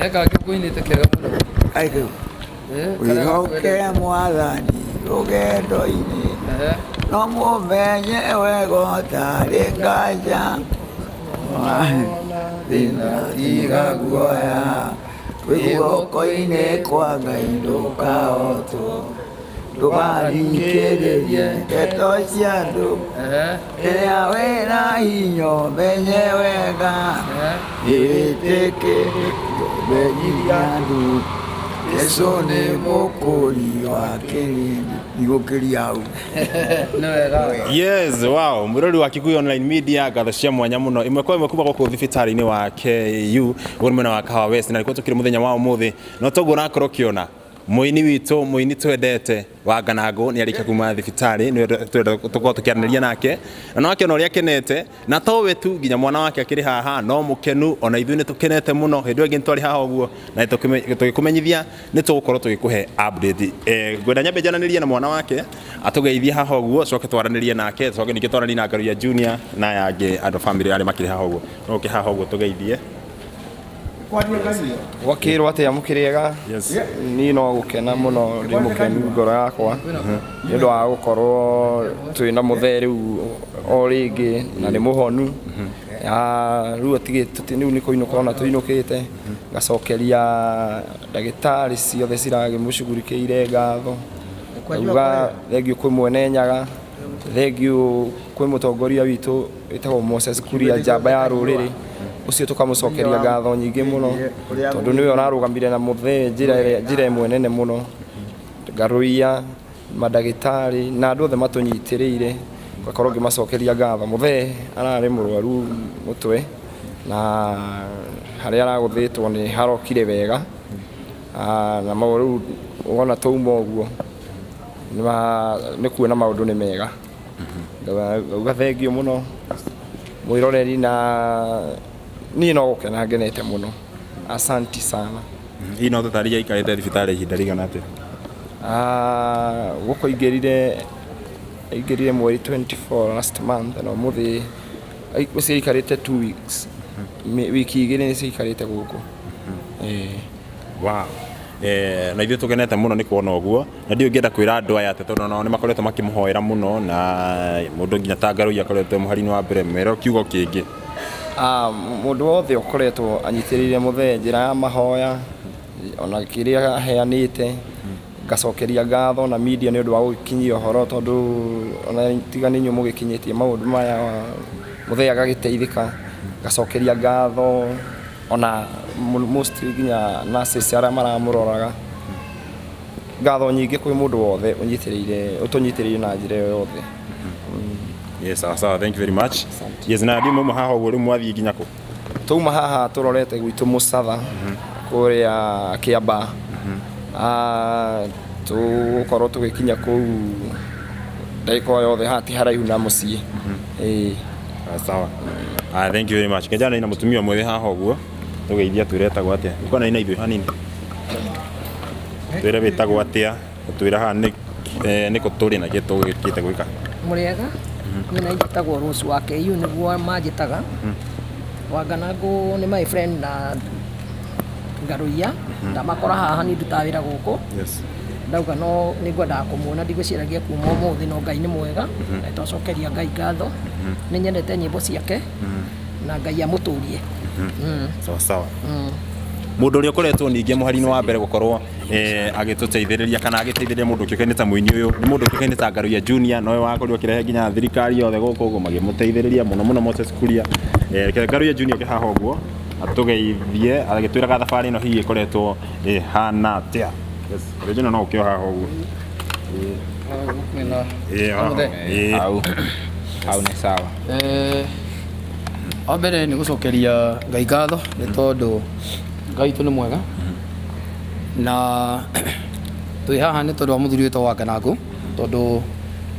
Eka kikuinite kega muno. Aiku. Wihoke mwathani rugendo-ini. No mumenye wega tarĩ nganja. Thĩna tiga guoya. Twĩ guoko-inĩ kwa Ngai ndũkahotwo. Ndũgathikĩrĩrie ndeto cia andũ. Rĩrĩa wĩna hinya ũmenye wega. Wĩtĩkĩrie kũmenyithia andũ. Yesu nĩ mũkũri wa kĩrĩndĩ. Igũkĩria hau. Yes, wow. Mũrori wa Kikuyu Online Media ngatho cia mwanya mũno. Imwe kwa imwe kuma gũkũ thibitarĩ-inĩ wa KU ũrĩ mwena wa Kahawa West na nĩkuo tũkĩrĩ mũthenya wa ũmũthĩ. No toguo ũrakorwo ũkĩona mũini witũ mũini twendete wa Nganangũ nĩ arĩkia kuma thibitarĩ nĩ tũkorwo tũkĩaranĩria nake na no akĩona ũrĩa akenete na towe tu nginya mwana wake akĩrĩ haha no mũkenu ona ithuĩ nĩ tũkenete mũno hĩndĩ ĩngĩ twarĩ haha ũguo na tũgĩkũmenyithia nĩ tũgũkorwo tũgĩkũhe update ngwenda nyambe njaranĩrie na mwana wake atũgeithie haha ũguo coke twaranĩrie nake coke ningĩ twaranĩrie na Ngaruya Junior na angĩ andũ family arĩa makĩrĩ haha ũguo no ke haha ũguo tũgeithie Wakirwo atia mukiriega ni no gukena muno ndi mukenu ngoro yakwa ni ndo wa gukorwo twina muthe riu o ringi na ni muhonu riu atigite ni kuinuka na tuinukite ngacokeria ndagitari ciothe cirage mucugurikiire ngatho uga thengio kwi mwene nyaga thengio kwi mutongoria witu etagwo Moses Kuria njamba ya ruriri ucio tukamucokeria ngatho nyingi muno tondu niwe orarugamire na muthe njira imwe nene muno Ngaruya madagitari na andu othe matunyitiriire gakorwo ngimacokeria ngatho muthe arari murwaru mutwe na haria araguthitwo ni harokire wega na mauru wona tauma uguo ni kuona maundu ni mega ugathengio muno mwiroreri na ni no gukena ngenete muno asanti sana ino tutaria ikarete thibitarĩ ihinda rigana atia guko ingirire mweri 24 last month no muthi gucio ikarete 2 weeks wiki igiri ni ikarete guko wow na ithuĩ tũgenete mũno nĩ kuona ũguo na ndiũ ngĩenda kwĩra andũ aya atĩ tondũ nao nĩ makoretwo makĩmũhoera mũno na mũndũ nginya ta Ngaruya akoretwo mũhari-inĩ wa mbere mero kiugo kĩngĩ mundu wothe ukoretwo anyitĩrĩire muthe njĩra ya mahoya ona kĩrĩa aheanĩte ngacokeria ngatho na media nĩ ũndũ wa gũkinyia ũhoro tondũ ona tigani nyuo mũgĩkinyĩtie maũndũ maya muthe agagĩteithĩka ngacokeria ngatho ona most nginya nurses arĩa maramũroraga ngatho nyingĩ kwĩ mũndũ wothe ũtũnyitĩrĩire na njĩra yothe. Yes, sawa, thank you very much. Yes, na ndi mama haha ũguo rĩu mwathiĩ nginya kũ? Tuma haha tũrorete gwitũ Mũcatha kũrĩa Kĩamba tũkorwo tũgĩkinya kũu ndagĩka yothe hati haraihu na mũciĩ. Sawa. Thank you very much. Kejana ina mũtumia mwethe haha ũguo tũgeithia twĩretagwo atĩa ukona ina ithuĩ hanini twĩre wĩtagwo atĩa twĩra haha nĩ kũtũrĩ na kĩtũ gĩkĩte gwĩka mũrĩega mina njĩtagwo Rose wa KU nĩguo manjĩtaga wa Nganangũ nĩ my friend na Ngaruya ndamakora haha nĩ ndutaga wĩra gũkũ ndauga no nĩ ngwendaga kũmuona ndigwĩciragia kuma ũmũthĩ no Ngai nĩ mwega na twacokeria Ngai ngatho nĩ nyendete nyĩmbo ciake na Ngai amũtũrie sawa mundu uri ukoretwo ninge muhari-inĩ wa mbere gukorwo agĩtũteithĩrĩria kana agĩteithĩrĩria mundu ũkĩũkaine ta mũini ũyũ nĩ mundu ũkĩũkaine ta Ngaruya Junior nowe wakorirwo ũkĩrehe nginya thirikari yothe gũkũ ũguo magĩmũteithĩrĩria mũno Moses Kuria Ngaruya Junior ke haha ũguo atũgeithie agĩtwĩraga thabarĩ ĩno hihi ĩkoretwo hana atĩa Ngaruya Junior no ũkĩo haha ũguo hau nĩ sawa mbere nĩ gũcokeria Ngai ngatho nĩ tondũ Ngai tu nĩ mwega na twi haha nĩ tondũ wa mũthuri witũ wa Nganangũ, tondũ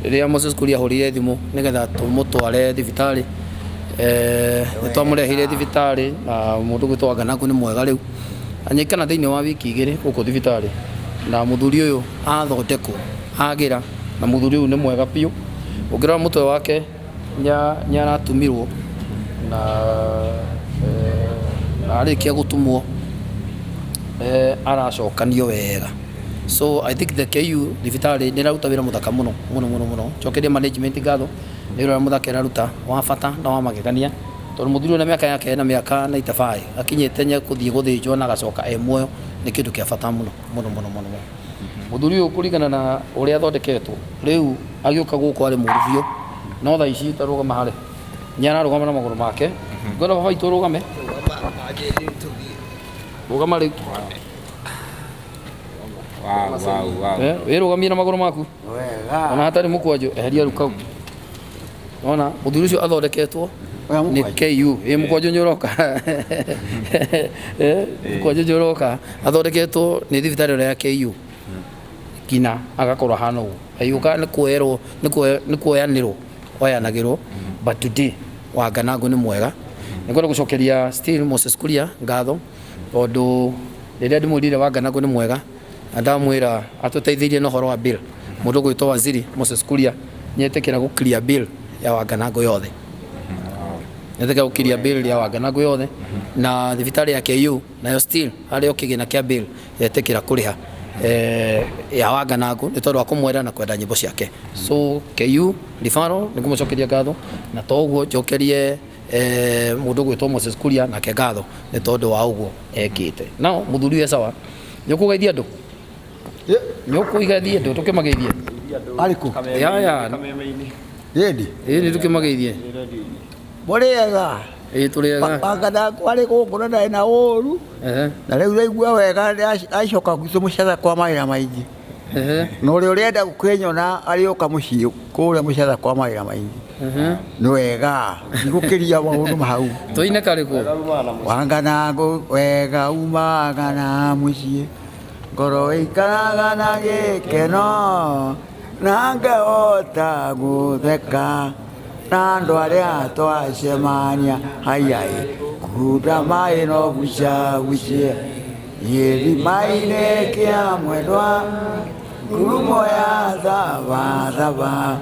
rĩrĩa Moses Kuria ahũrire thimũ nĩgetha tũmũtware thibitarĩ, nĩ twamũrehire thibitarĩ na mũndũ gwĩtwo wa Nganangũ nĩ mwega rĩu anyikana thĩinĩ wa wiki 2 gũkũ thibitarĩ, na mũthuri ũyũ athondekwo agĩra, na mũthuri ũyũ nĩ mwega biũ. Ũngĩrora mũtwe wake nĩ aratumirwo na arĩkia gũtumwo aracokanio wega. So I think the KU thibitarĩ nĩ ĩraruta wĩra mũthaka mũno mũno mũno mũno. Cokeria management ngatho nĩ wĩra mũthaka ĩraruta wa bata na wa magegania, tondũ mũthuri na mĩaka yake na mĩaka 95 akinyĩte nya gũthiĩ gũthĩnjwo na agacoka muoyo nĩ kĩndũ kĩa bata mũno mũno mũno mũno. Mũthuri ũyũ kũringana na ũrĩa athondeketwo rĩu agĩũka gũkũ arĩ mũru biũ, no thaa ici tarũgama harĩ nĩ ararũgama na magũrũ make. Ngwenda baba itũ rũgame rũgama rĩu wĩrũgamie na magũrũ maku ona hatarĩ mũkwanjũ eheria rĩu kau. Ona mũthuri ũcio athondeketwo nĩ KU mũkwanjũ nĩ ũroka mũkwanjũ nĩ ũroka, athondeketwo nĩ thibitarĩ ya KU kina agakorwo hana ũguo ayuka nĩ kuoerwo nĩ kuoyanĩrwo oyanagĩrwo. But today wa Nganangũ nĩ mwega. Nĩ ngwenda gũcokeria still Moses Kuria ngatho, tondũ rĩrĩa ndĩmwĩrire wa Nganangũ nĩ mwega na ndamwĩra atũteithĩrie na ũhoro wa bill, mũndũ gwĩtwo waziri Moses Kuria nĩetĩkĩra gũkiria bill ya wa Nganangũ yothe, nĩetĩkĩra gũkiria bill ya wa Nganangũ yothe, na thibitarĩ ya KU nayo still harĩ o kĩgĩna kĩa bill yetĩkĩra kũrĩha ya wa Nganangũ nĩ tondũ wa kũmwenda na kwenda nyĩmbo ciake. So KU referral nĩ kũmũcokeria ngatho, na to ũguo njokerie mũndũ gwĩtwo Moses Kuria nake ngatho nĩ tondũ wa ũguo ekĩte. Nao mũthuri we sawa nĩ ũkũgeithia andũ nĩ ũkũigeithia andũ tũkĩmageithie arĩkũ ya ready nĩ tũkĩmageithie mũrĩega tũrĩega Nganangũ arĩ gũkũ na ndarĩ na ũru na rĩu raigua wega acoka gwitũ mũcatha kwa mawĩra maingĩ, na ũrĩa ũrenda kwĩnyona arĩũka mũciĩ kũrĩa mũcatha kwa mawĩra maingĩ nĩ wega gũkĩria maũndũ mahau. Tũine karĩkũ wa Nganangũ wega umaga na mũciĩ ngoro ĩikaraga na gĩkeno na ngahota gũtheka na andũ arĩa twacemania haiyai kuda maĩ no gucagucie gĩthima-inĩ kĩa mwendwa ngurumo ya thabathaba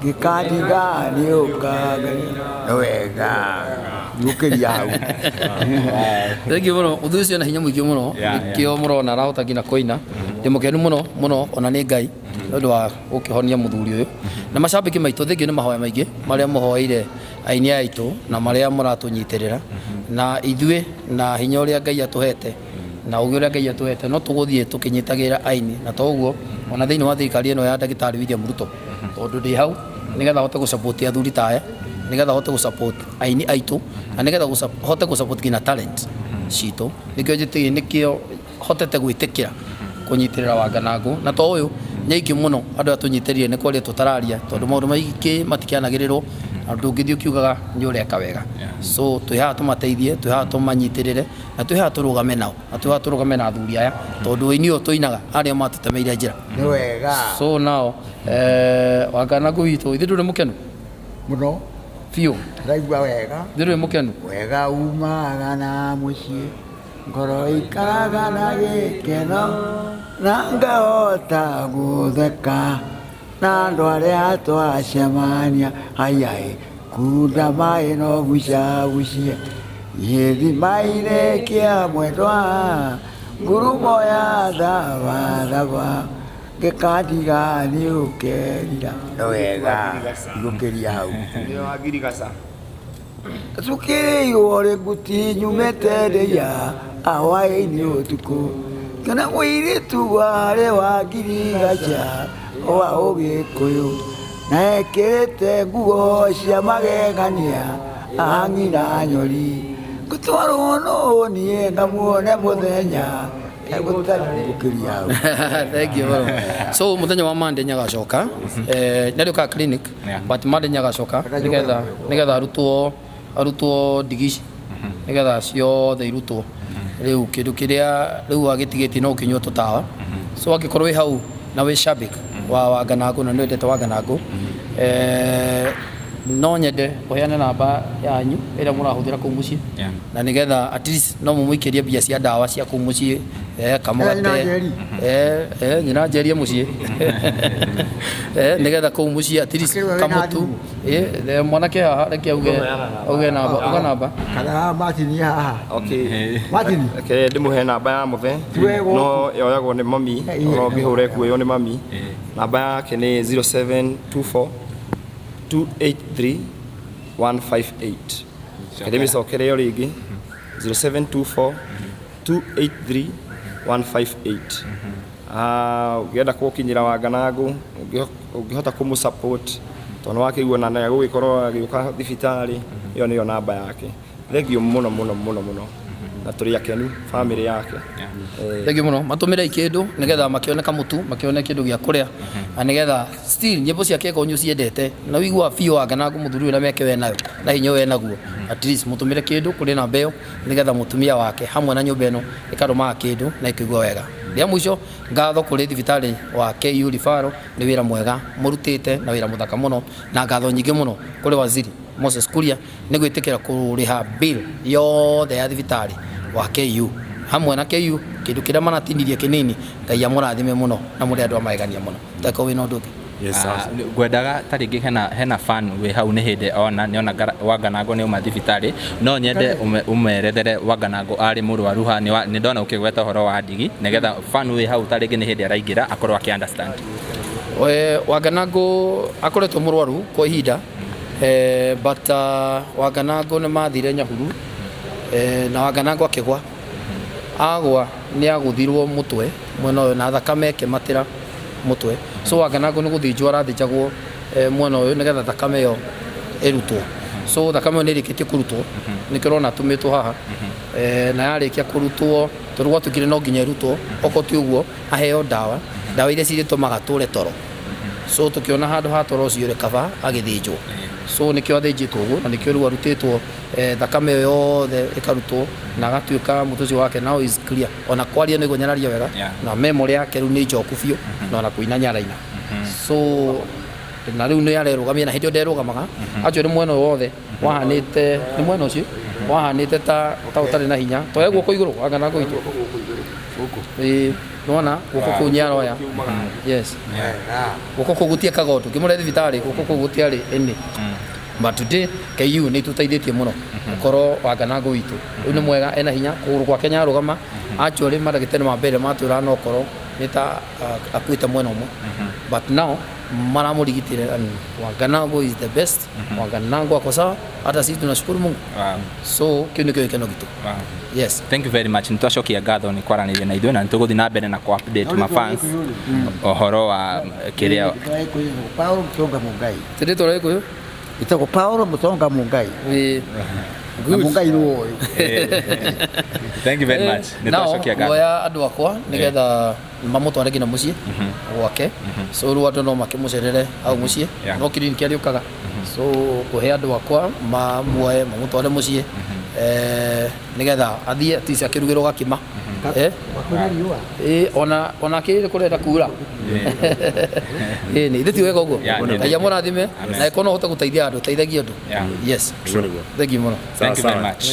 gĩkandiga nĩ ũkaga wega gũkĩria hau. Thengiũ mũno mũthuri ũcio na hinya mũingĩ mũno, nĩkĩo mũrona arahota nginya kũina. Ndĩ mũkenu mũno mũno ona nĩ Ngai nĩ ũndũ wa gũkĩhonia mũthuri ũyũ, na macambĩki maitũ thengiũ nĩ mahoya maingĩ marĩa mũhoeire aini aitũ na marĩa mũratũnyitĩrĩra, na ithuĩ na hinya ũrĩa Ngai atũhete na ũgĩ ũrĩa Ngai atũhete no tũgũthiĩ tũkĩnyitagĩrĩra aini, na to ũguo ona thĩinĩ wa thirikari ĩno ya ndagĩtarĩ William Ruto, tondũ ndĩ hau nĩgetha hote gũsupport athuri taya, nĩgetha hote gũsupport aini aitũ, na nĩgetha hote gũsupport nginya talent citũ, nĩkĩo hotete gwĩtĩkĩra kũnyitĩrĩra wa Nganangũ, na to ũyũ nĩ aingĩ mũno andũ atũnyitĩrĩire nĩ kwaria tũtararia, tondũ maũndũ maingĩ matikĩanagĩrĩrwo na ndũngĩthiĩ ũkiugaga nĩ ũreka wega. So twĩ haha tũmateithie, twĩ haha tũmanyitĩrĩre, na twĩ haha tũrũgame nao, na twĩ haha tũrũgame na athuri aya, tondũ ũini ũyũ tũinaga arĩa matũtemeire njĩra nĩ wega. So nao wa Nganangũ witũ ithuĩ ndũrĩ mũkenu mũno biũ, raigua wega ithuĩ ndũrĩ mũkenu wega umaga na mũciĩ ngoro ĩikaraga na gĩkeno na ngahota gũtheka na andũ arĩa twacemania haiyai kuda maĩ no gucagucie gĩthima-inĩ kĩa mwendwa ngurumo ya thabathaba gĩkandiga nĩ ũkerira wega gũkĩria hau tukĩrĩirwo rĩ gũtinyumĩte ndĩya ahwaĩ-inĩ ũtukũ kana mũirĩtu warĩ wa Ngirigaca wa Ũgĩkũyũ na ekĩrĩte nguo cia magegania ang'ina nyori gũtwarwo no niĩ ngamuone mũthenya gũkĩria hau. Thank you. So mũthenya wa Monday nyagacoka nĩarĩũkaga clinic but Monday nyagacoka nĩgetha arutwo ndigi ici nĩgetha ciothe irutwo riu kindu kiria riu agitigiti no kinywa tutawa so agikorwo wi hau na wi shabik wa Wanganangu na nwendete Wanganangu no nyende uheane namba yanyu ira murahuthira kuu mucii na nigetha at least no mumuikirie mbia cia ndawa cia kuu mucii kamugate nyina njerie mucii nigetha kuu mucii at least kamutu mwanake haha reke auge namba uga namba kana Martin haha okay Martin ndimuhe namba ya muthe no yoyagwo ni mami no bihure kuoyo ni mami namba yake ni 0724 283 158 Kademi sokere rigi 0724 283 158 ugienda kukinyira Wanganangu ungihota kumu support tono wake igwa na gugikorwo agiuka thibitari iyo niyo namba yake thengio muno na turi akenu family yake thengio muno matumire ikindu nigetha makione kamutu makione kindu gia kuria na nigetha still nyimbo ciake konyu ciendete na wigua fio Wanganangu muthuri ura meke we nayo na hinyo we naguo at least mutumire kindu kuri na mbeo nigetha mutumia wake hamwe na nyumba ino ikaruma kindu na ikigwa wega ria mwisho ngatho kuri thibitari wa KU Rifaro ni wira mwega murutite na wira muthaka muno na ngatho nyingi muno kuri waziri Moses Kuria ni gwitikira kuriha bill yothe ya thibitari wa KU hamwe na KU kindu kiria manatinirie kinini ngai amurathime muno na muri andu amaegania muno tako wina undu yes gwendaga taringi hena fan we hau ni hindi ona ni ona Wanganangu ni uma thibitari no nyende umerethere Wanganangu ari murwaru ha ni ndona ukigweta horo wa ndigi nigetha fan we hau taringi ni hindi araingira akorwo aki understand Wanganangu akoretwo murwaru kwa ihinda but Wanganangu ni mathire Nyahuru na Wanganangu akigwa agwa ni aguthirwo mutwe mwena uyu na thakame kimatira mutwe so Wanganangu ni guthinjwo arathijagwo mwena uyu nigetha thakame yo irutwo so thakame ni rikitie kurutwo nikirona tumitwo haha na yarikia kurutwo turugwa tukire no nginya irutwo oko ti uguo aheo ndawa iria ciritumaga ture toro so tukiona handu ha toro ucio recover agithinjwo so nikio athinjitwo uguo na nikio riu arutitwo thakame yothe ikarutwo na agatuika mutuci wake now is clear ona kwaria ni gunyararia wega na memory yake riu ni njoku biu na ona kuina nyaraina so na riu ni arerugamia na hindi nderugamaga acio ni mwena wothe wahanite ni mwena ucio wahanite ta utari na hinya to guoko iguru Wanganangu itu guku nona guoko kunyaro ya yes guoko kugutia kagotu kimure thibitari guoko kugutia ri eni but today KU ni tutaithitie muno ukoro Wanganangu itu ni mwega ena hinya kuguru kwa Kenya rugama actually madagitene mambere matura no ukoro nita akuita mwena umwe but now maramurigitire Wanganangu is the best Wanganangu ako sawa hata sisi tunashukuru Mungu so kino gitu yes thank you very much nitwacokia ngatho ni kwaranirie na ithuĩ na nituguthi na mbere na ku update ma fans ohoro wa kiria Paulo Mutonga Mungai tete reko yo itako Paulo Mutonga Mungai Mungai no thank you very much nitwacokia ngatho ya andu akwa nigetha mamutware kina mucii gwake so ru andu no makimucerere au mucii no clinic ariukaga so kuhe andu akwa muoe mamutware mucii nigetha athie tisi akirugirwo gakima ona kiri kurenda kura ni thithi wega uguo ngai amurathime na ikono hota guteithia andu teithagia andu yes thank you very much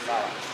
Sawa.